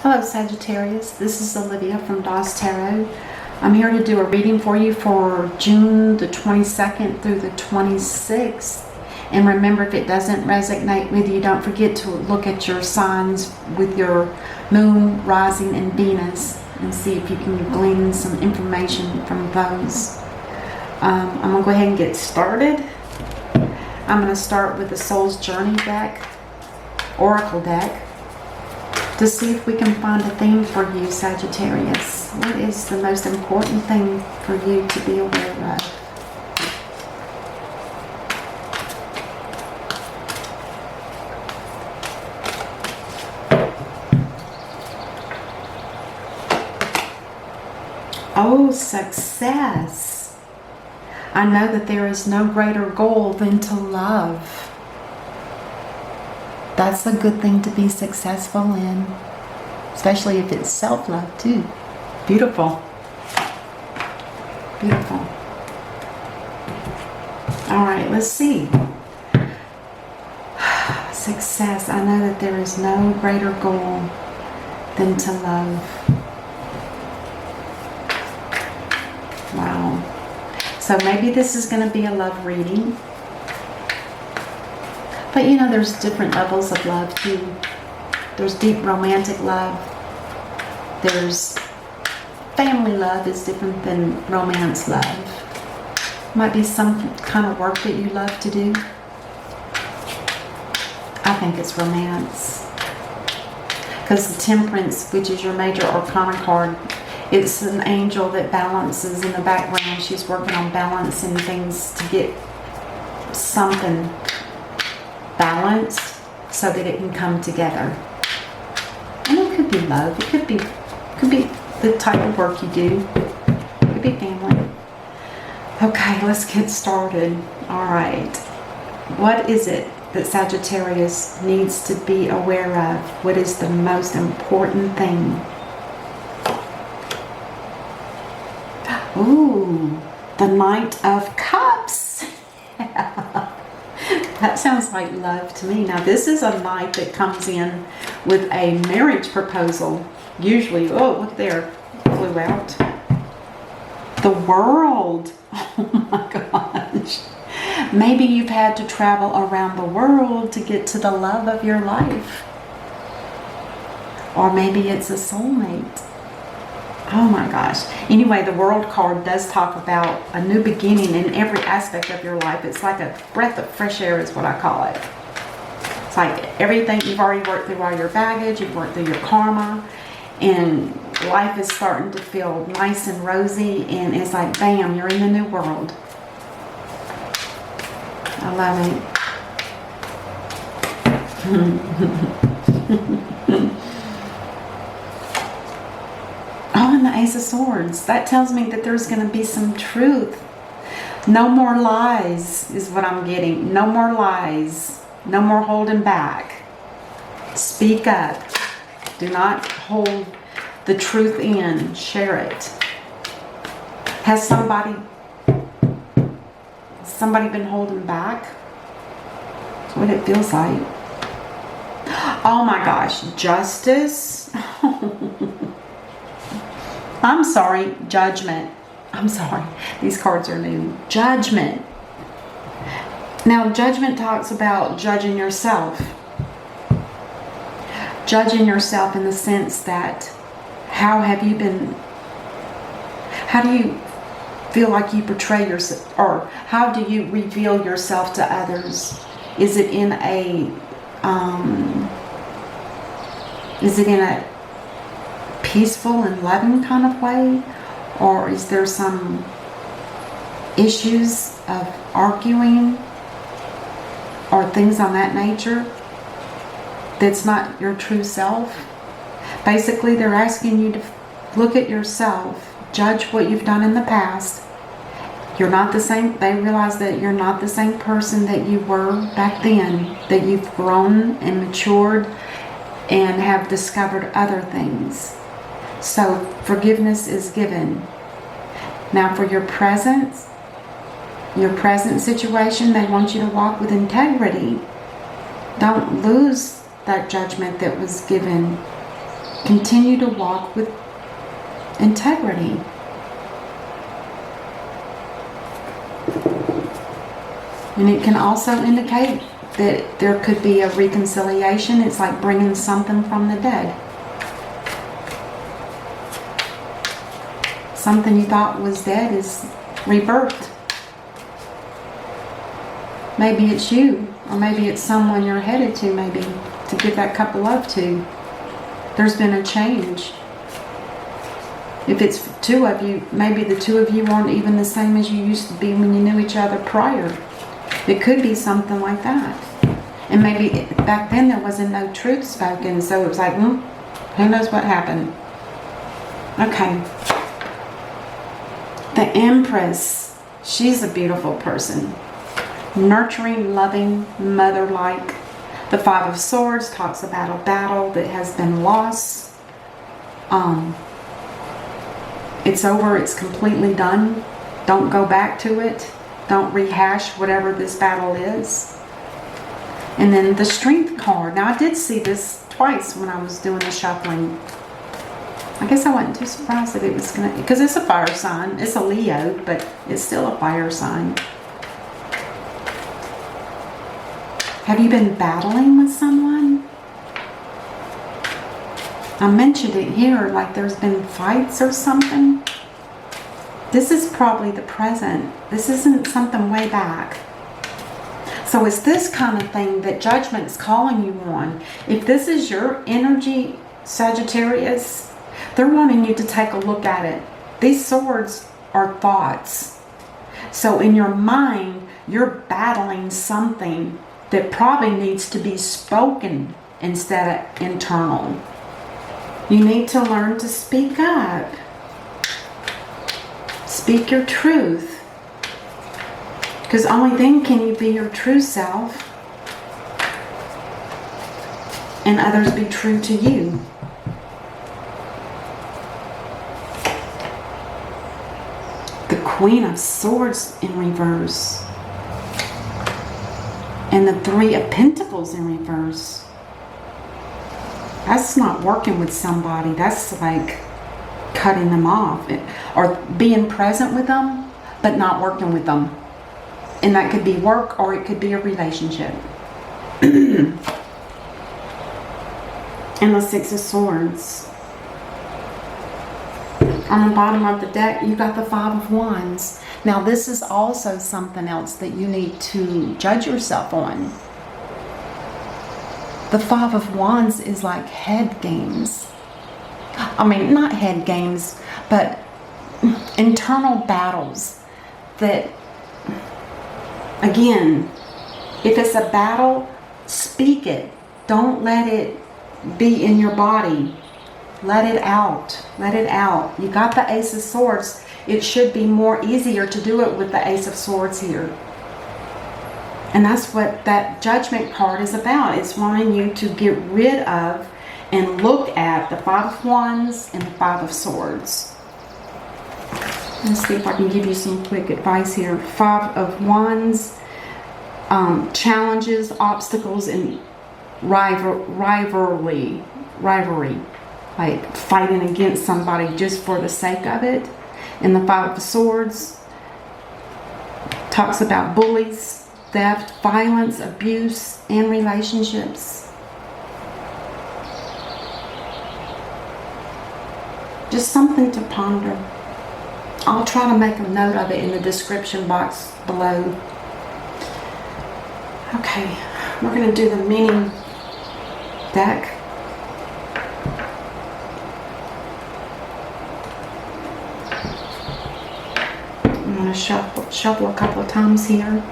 Hello Sagittarius, this is Olivia from DOS Tarot. I'm here to do a reading for you for June the 22nd through the 26th. And remember, if it doesn't resonate with you, don't forget to look at your signs with your moon, rising, and Venus and see if you can glean some information from those. I'm going to go ahead and get started. I'm going to start with the Soul's Journey deck, Oracle deck, to see if we can find a theme for you, Sagittarius. What is the most important thing for you to be aware of? Oh, success. I know that there is no greater goal than to love. That's a good thing to be successful in, especially if it's self-love too. Beautiful. Beautiful. All right, let's see. Success. I know that there is no greater goal than to love. Wow. So maybe this is going to be a love reading. But you know, there's different levels of love too. There's deep romantic love. There's family love is different than romance love. Might be some kind of work that you love to do. I think it's romance. Because the Temperance, which is your major arcana card, it's an angel that balances in the background. She's working on balancing things to get something balanced so that it can come together. And it could be love. It could be the type of work you do. It could be family. Okay, let's get started. All right. What is it that Sagittarius needs to be aware of? What is the most important thing? Ooh, the Knight of Cups. That sounds like love to me. Now, this is a knight that comes in with a marriage proposal. Usually, oh, look there, flew out. The World. Oh my gosh. Maybe you've had to travel around the world to get to the love of your life. Or maybe it's a soulmate. Oh my gosh. Anyway, the World card does talk about a new beginning in every aspect of your life. It's like a breath of fresh air is what I call it. It's like everything you've already worked through, all your baggage, you've worked through your karma, and life is starting to feel nice and rosy, and it's like, bam, you're in the new world. I love it. Oh, and the Ace of Swords. That tells me that there's going to be some truth. No more lies is what I'm getting. No more lies. No more holding back. Speak up. Do not hold the truth in. Share it. Has somebody been holding back? That's what it feels like. Oh my gosh. Justice. I'm sorry, Judgment. I'm sorry, these cards are new. Judgment. Now, Judgment talks about judging yourself. Judging yourself in the sense that, how do you feel like you portray yourself, or how do you reveal yourself to others? Is it in a peaceful and loving kind of way, or is there some issues of arguing or things on that nature that's not your true self? Basically, they're asking you to look at yourself, judge what you've done in the past. You're not the same. They realize that you're not the same person that you were back then, that you've grown and matured and have discovered other things. So forgiveness is given. Now for your present situation, they want you to walk with integrity. Don't lose that judgment that was given. Continue to walk with integrity. And it can also indicate that there could be a reconciliation. It's like bringing something from the dead. Something you thought was dead is rebirthed. Maybe it's you, or maybe it's someone you're headed to, maybe, to give that cup of love to. There's been a change. If it's two of you, maybe the two of you aren't even the same as you used to be when you knew each other prior. It could be something like that. And maybe back then there wasn't no truth spoken, so it was like, who knows what happened. Okay. The Empress, she's a beautiful person. Nurturing, loving, mother-like. The Five of Swords talks about a battle that has been lost. It's over. It's completely done. Don't go back to it. Don't rehash whatever this battle is. And then the Strength card. Now, I did see this twice when I was doing the shuffling. I guess I wasn't too surprised that it was going to... Because it's a fire sign. It's a Leo, but it's still a fire sign. Have you been battling with someone? I mentioned it here, like there's been fights or something. This is probably the present. This isn't something way back. So it's this kind of thing that Judgment's calling you on. If this is your energy, Sagittarius, they're wanting you to take a look at it. These swords are thoughts. So in your mind, you're battling something that probably needs to be spoken instead of internal. You need to learn to speak up. Speak your truth. Because only then can you be your true self and others be true to you. The Queen of Swords in reverse. And the Three of Pentacles in reverse. That's not working with somebody. That's like cutting them off. Or being present with them, but not working with them. And that could be work or it could be a relationship. And the Six of Swords. On the bottom of the deck, you got the Five of Wands. Now, this is also something else that you need to judge yourself on. The Five of Wands is like head games. I mean, not head games, but internal battles that, again, if it's a battle, speak it. Don't let it be in your body. Let it out. Let it out. You got the Ace of Swords. It should be more easier to do it with the Ace of Swords here. And that's what that Judgment card is about. It's wanting you to get rid of and look at the Five of Wands and the Five of Swords. Let's see if I can give you some quick advice here. Five of Wands, challenges, obstacles, and rivalry. Like fighting against somebody just for the sake of it. And the Five of Swords talks about bullies, theft, violence, abuse, and relationships. Just something to ponder. I'll try to make a note of it in the description box below. Okay, we're going to do the mini deck. I'm going to shuffle a couple of times here.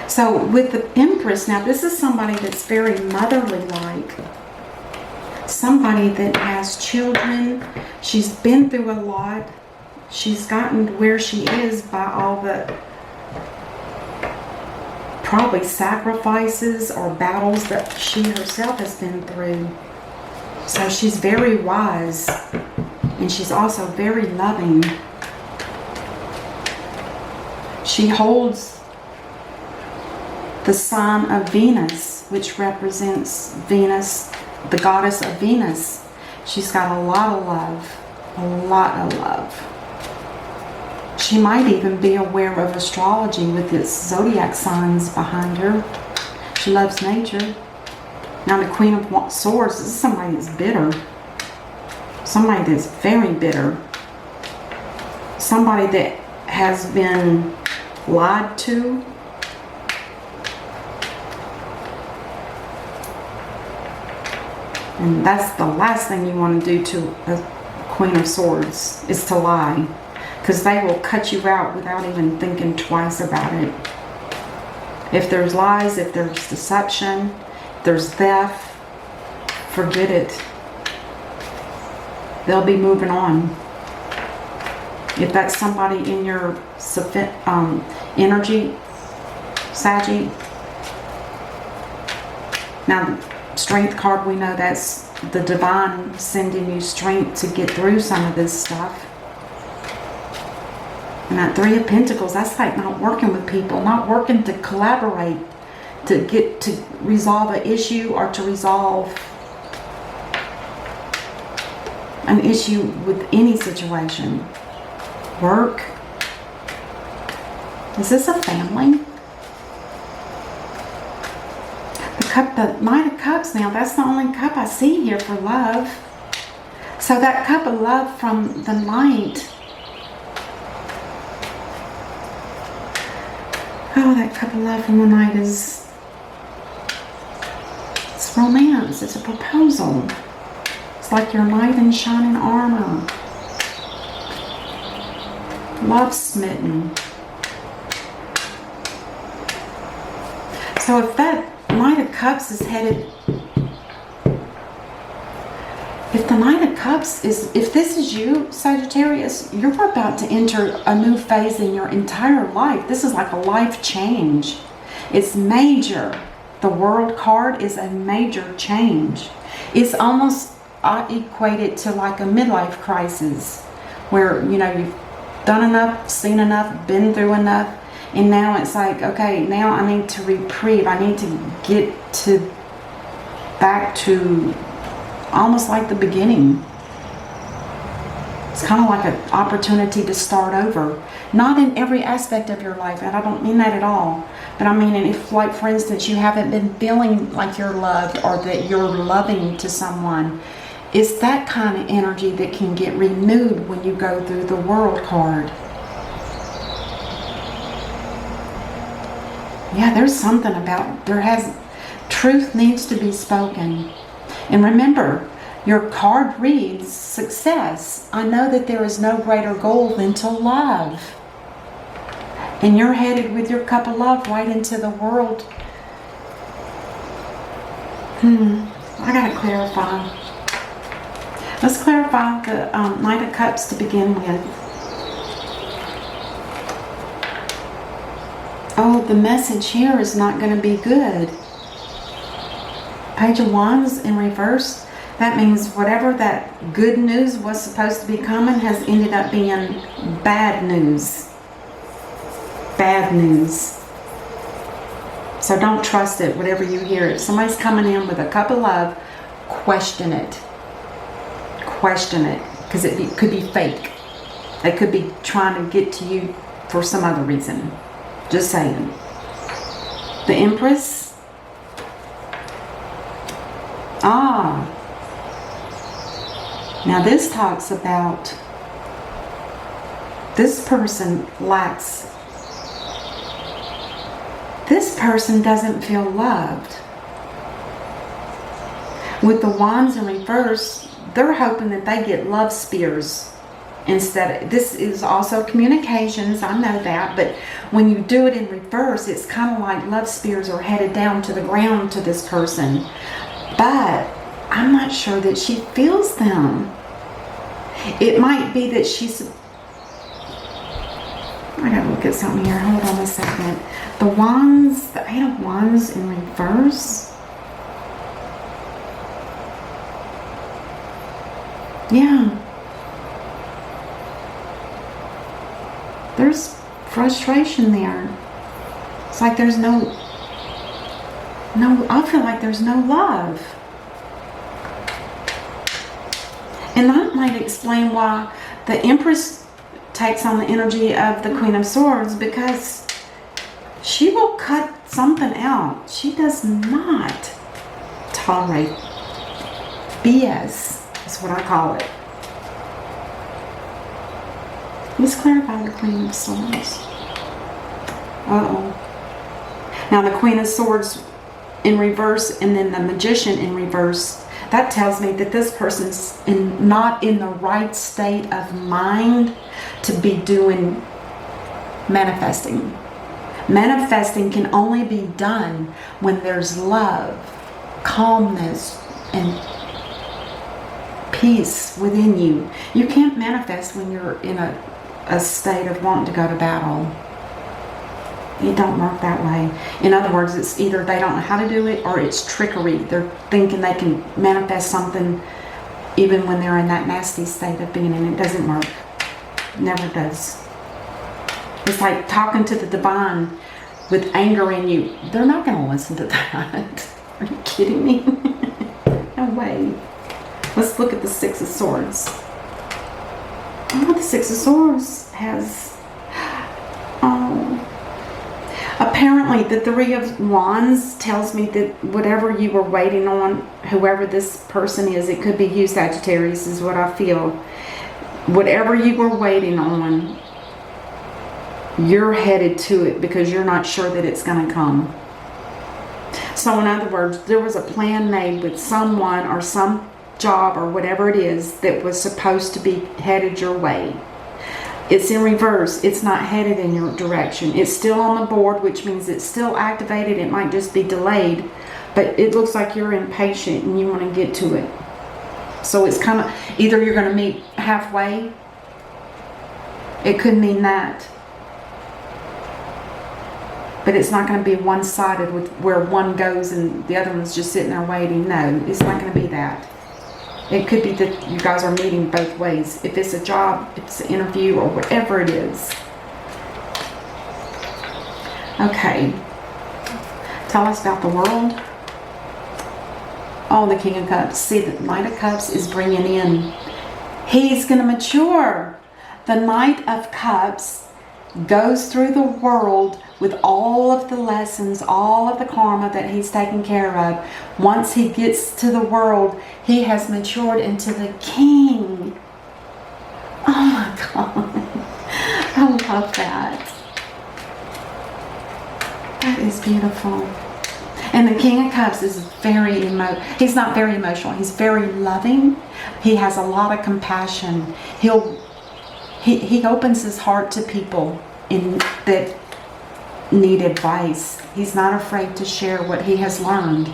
So with the Empress, now this is somebody that's very motherly-like. Somebody that has children. She's been through a lot. She's gotten to where she is by all the probably sacrifices or battles that she herself has been through. So she's very wise. And she's also very loving. She holds the sign of Venus, which represents Venus, the goddess of Venus. She's got a lot of love. A lot of love. She might even be aware of astrology with its zodiac signs behind her. She loves nature. Now the Queen of Swords, this is somebody that's bitter. Somebody that's very bitter. Somebody that has been lied to. And that's the last thing you want to do to a Queen of Swords, is to lie. Because they will cut you out without even thinking twice about it. If there's lies, if there's deception, if there's theft, forget it. They'll be moving on. If that's somebody in your energy, Saggy. Now, the Strength card, we know that's the divine sending you strength to get through some of this stuff. And that Three of Pentacles, that's like not working with people, not working to collaborate, to get to resolve an issue or to resolve an issue with any situation. Work. Is this a family? The Knight of Cups now, that's the only cup I see here for love. So that cup of love from the Knight. Oh, that cup of love from the Knight is, it's romance, it's a proposal. It's like your knight in shining armor. Love smitten. So if that Knight of Cups is headed, if the Knight of Cups is, if this is you, Sagittarius, you're about to enter a new phase in your entire life. This is like a life change. It's major. The World card is a major change. It's almost, I equate it to like a midlife crisis where, you know, you've done enough, seen enough, been through enough. And now it's like, okay, now I need to reprieve. I need to get to back to almost like the beginning. It's kind of like an opportunity to start over. Not in every aspect of your life, and I don't mean that at all. But I mean, if, like, for instance, you haven't been feeling like you're loved or that you're loving to someone, it's that kind of energy that can get renewed when you go through the World card. Yeah, there's something about, truth needs to be spoken. And remember, your card reads success. I know that there is no greater goal than to love. And you're headed with your cup of love right into the world. I gotta clarify. Let's clarify the Knight of Cups to begin with. Oh, the message here is not going to be good. Page of Wands in reverse. That means whatever that good news was supposed to be coming has ended up being bad news. Bad news. So don't trust it, whatever you hear. If somebody's coming in with a cup of love, question it. Question it. Because it could be fake. They could be trying to get to you for some other reason. Just saying. The Empress. Now this talks about this person lacks. This person doesn't feel loved. With the Wands in reverse, they're hoping that they get love spears. Instead, this is also communications, I know that, but when you do it in reverse, it's kind of like love spears are headed down to the ground to this person. But I'm not sure that she feels them. It might be that she's... I gotta look at something here. Hold on a second. The Wands, the Eight of Wands in reverse. Yeah. There's frustration there. It's like there's no, I feel like there's no love. And that might explain why the Empress takes on the energy of the Queen of Swords, because she will cut something out. She does not tolerate BS, is what I call it. Let's clarify the Queen of Swords. Uh-oh. Now the Queen of Swords in reverse and then the Magician in reverse, that tells me that this person's not in the right state of mind to be doing manifesting. Manifesting can only be done when there's love, calmness, and peace within you. You can't manifest when you're in a state of wanting to go to battle. It don't work that way. In other words, it's either they don't know how to do it or it's trickery. They're thinking they can manifest something even when they're in that nasty state of being in. It doesn't work. It never does. It's like talking to the divine with anger in you. They're not going to listen to that. Are you kidding me? No way. Let's look at the Six of Swords. Oh, the Six of Swords has... apparently, the Three of Wands tells me that whatever you were waiting on, whoever this person is, it could be you, Sagittarius, is what I feel. Whatever you were waiting on, you're headed to it because you're not sure that it's going to come. So in other words, there was a plan made with someone or some job or whatever it is that was supposed to be headed your way. It's in reverse. It's not headed in your direction. It's still on the board, which means it's still activated. It might just be delayed, but it looks like you're impatient and you want to get to it. So it's kind of either you're going to meet halfway. It could mean that. But it's not going to be one-sided with where one goes and the other one's just sitting there waiting. No, it's not going to be that. It could be that you guys are meeting both ways. If it's a job, if it's an interview, or whatever it is. Okay. Tell us about the world. Oh, the King of Cups. See, the Knight of Cups is bringing in. He's going to mature. The Knight of Cups goes through the world with all of the lessons, all of the karma that he's taken care of. Once he gets to the world, he has matured into the king. Oh my God. I love that. That is beautiful. And the King of Cups is he's not very emotional. He's very loving. He has a lot of compassion. He opens his heart to people that need advice. He's not afraid to share what he has learned.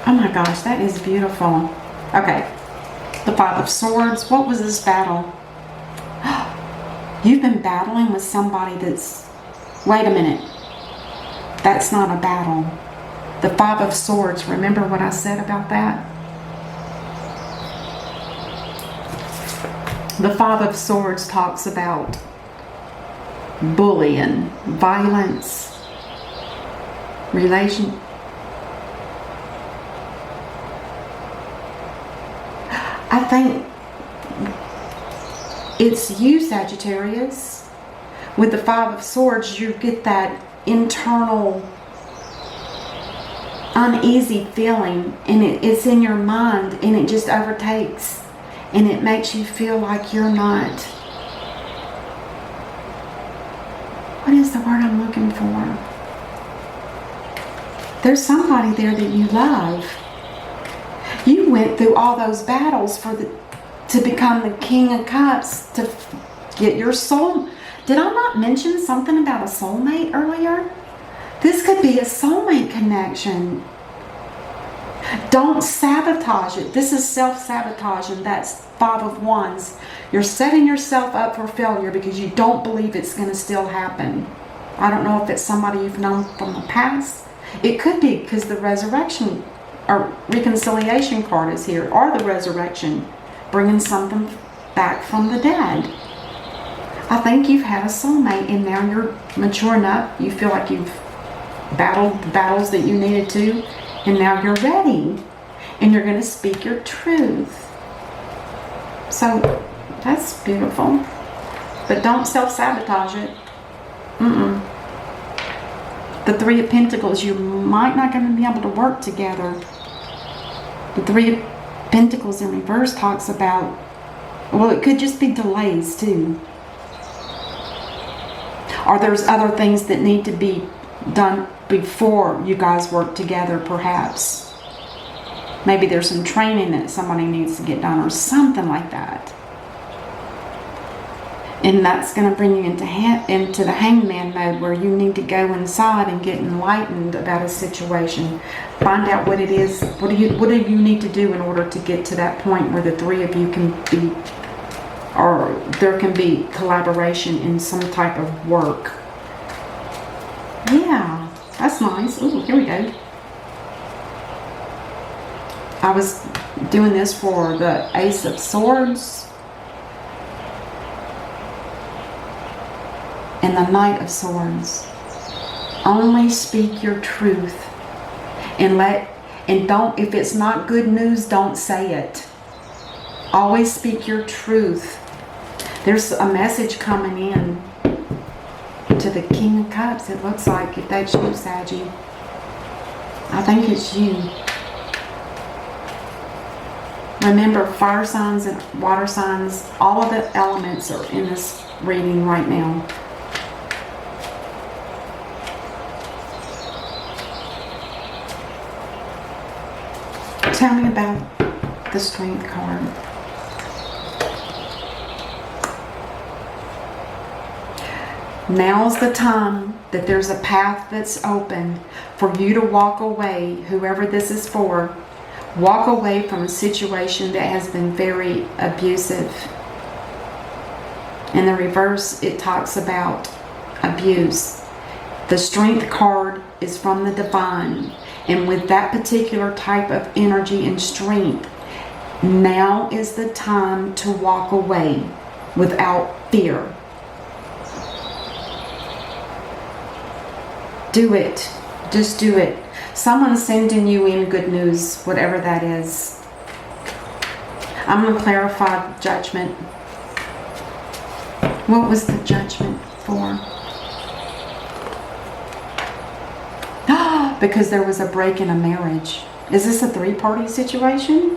Oh my gosh, that is beautiful. Okay, the Five of Swords. What was this battle? You've been battling with somebody that's... Wait a minute. That's not a battle. The Five of Swords. Remember what I said about that? The Five of Swords talks about bullying, violence, relation. I think it's you, Sagittarius. With the Five of Swords, you get that internal uneasy feeling, and it's in your mind, and it just overtakes, and it makes you feel like you're not... What is the word I'm looking for? There's somebody there that you love. You went through all those battles to become the King of Cups, to get your soul. Did I not mention something about a soulmate earlier? This could be a soulmate connection. Don't sabotage it. This is self-sabotage, and that's Five of Wands. You're setting yourself up for failure because you don't believe it's going to still happen. I don't know if it's somebody you've known from the past. It could be because the resurrection or reconciliation card is here, or the resurrection, bringing something back from the dead. I think you've had a soulmate, and now you're mature enough. You feel like you've battled the battles that you needed to, and now you're ready, and you're going to speak your truth. So that's beautiful. But don't self-sabotage it. The Three of Pentacles, you might not going to be able to work together. The Three of Pentacles in reverse talks about, well, it could just be delays too. Or there's other things that need to be done before you guys work together, perhaps. Maybe there's some training that somebody needs to get done or something like that. And that's going to bring you into the hangman mode, where you need to go inside and get enlightened about a situation. Find out what it is. What do you need to do in order to get to that point where the three of you can be, or there can be collaboration in some type of work. Yeah, that's nice. Ooh, here we go. I was doing this for the Ace of Swords and the Knight of Swords. Only speak your truth, and don't, if it's not good news, don't say it. Always speak your truth. There's a message coming in to the King of Cups. It looks like, if that's you, Saggy. I think it's you. Remember, fire signs and water signs, all of the elements are in this reading right now. Tell me about the Strength card. Now's the time that there's a path that's open for you to walk away, whoever this is for. Walk away from a situation that has been very abusive. In the reverse, it talks about abuse. The Strength card is from the divine. And with that particular type of energy and strength, now is the time to walk away without fear. Do it. Just do it. Someone's sending you in good news, whatever that is. I'm going to clarify judgment. What was the judgment for? Because there was a break in a marriage. Is this a three-party situation?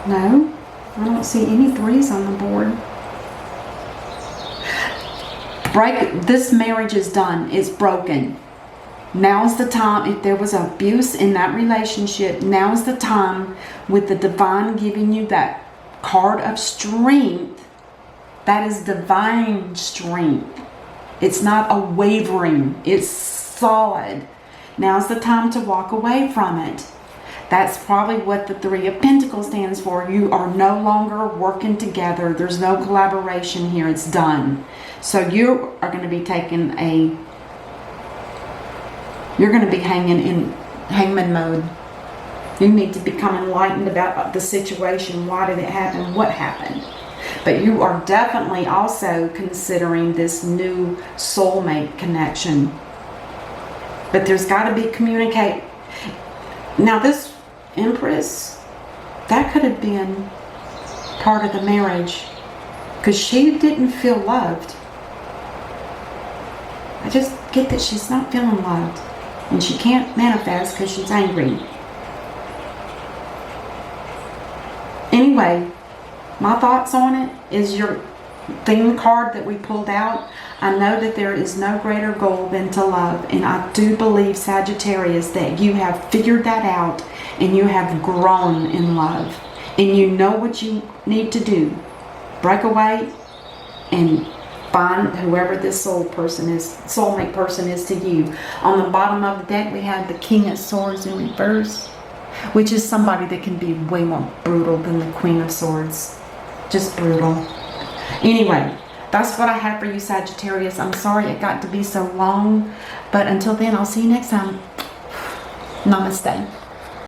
No. I don't see any threes on the board. This marriage is done. It's broken. Now's the time. If there was abuse in that relationship, now's the time, with the divine giving you that card of strength. That is divine strength. It's not a wavering. It's solid. Now's the time to walk away from it. That's probably what the Three of Pentacles stands for. You are no longer working together. There's no collaboration here. It's done. So you are going to be taking you're going to be hanging in hangman mode. You need to become enlightened about the situation. Why did it happen? What happened? But you are definitely also considering this new soulmate connection. But there's got to be communicate. Now this Empress, that could have been part of the marriage, because she didn't feel loved. I just get that she's not feeling loved, and she can't manifest because she's angry. Anyway, my thoughts on it is your theme card that we pulled out. I know that there is no greater goal than to love, and I do believe, Sagittarius, that you have figured that out and you have grown in love, and you know what you need to do. Break away and find whoever this soulmate person is to you. On the bottom of the deck, we have the King of Swords in reverse, which is somebody that can be way more brutal than the Queen of Swords. Just brutal. Anyway, that's what I have for you, Sagittarius. I'm sorry it got to be so long, but until then, I'll see you next time. Namaste.